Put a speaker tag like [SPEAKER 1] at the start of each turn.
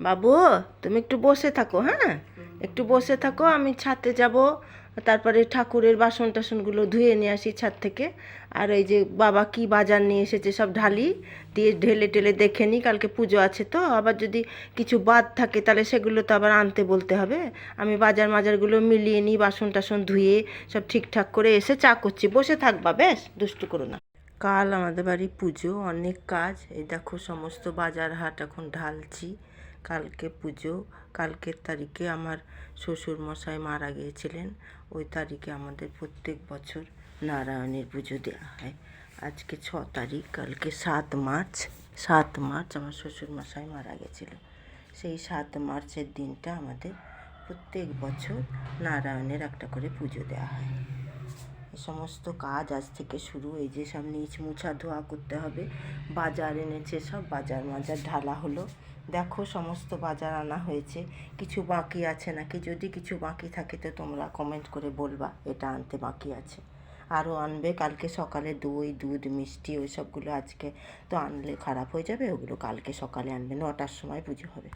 [SPEAKER 1] বাবু, তুমি একটু বসে থাকো, হ্যাঁ, একটু বসে থাকো, আমি ছাদে যাব, তারপরে ঠাকুরের বাসন টাসনগুলো ধুয়ে নিয়ে আসি ছাদ থেকে। আর এই যে বাবা কি বাজার নিয়ে এসেছে সব ঢালি দিয়ে ঢেলে টেলে দেখে নিই, কালকে পুজো আছে তো, আবার যদি কিছু বাদ থাকে তাহলে সেগুলো তো আবার আনতে বলতে হবে। আমি বাজার মাজারগুলো মিলিয়ে নিই, বাসন টাসন ধুয়ে সব ঠিকঠাক করে এসে চা করছি। বসে থাকবা, বেশ দুষ্টু করো না। কাল আমাদের বাড়ি পুজো, অনেক কাজ। এই দেখো সমস্ত বাজার হাট এখন ঢালছি। কালকে পুজো, কালকের তারিখে আমার শ্বশুর মশাই মারা গিয়েছিলেন। ওই তারিখে আমাদের প্রত্যেক বছর নারায়ণের পুজো দেওয়া হয়। আজকে 6 তারিখ, কালকে 7 মার্চ। 7 মার্চ আমার শ্বশুর মশাই মারা গেছিল। সেই 7 মার্চের দিনটা আমাদের প্রত্যেক বছর নারায়ণের একটা করে পুজো দেওয়া হয়। সমস্ত কাজ আজ থেকে শুরু। এই যে সব নিচ মুছা ধোয়া করতে হবে। বাজার এনেছে, সব বাজার মাজার ঢালা হলো। দেখো সমস্ত বাজার আনা হয়েছে। কিছু বাকি আছে নাকি, যদি কিছু বাকি থাকে তো তোমরা কমেন্ট করে বলবা এটা আনতে বাকি আছে। আরও আনবে কালকে সকালে, দই দুধ মিষ্টি ওই সবগুলো আজকে তো আনলে খারাপ হয়ে যাবে, ওগুলো কালকে সকালে আনবে। 9টার সময় পুজো হবে।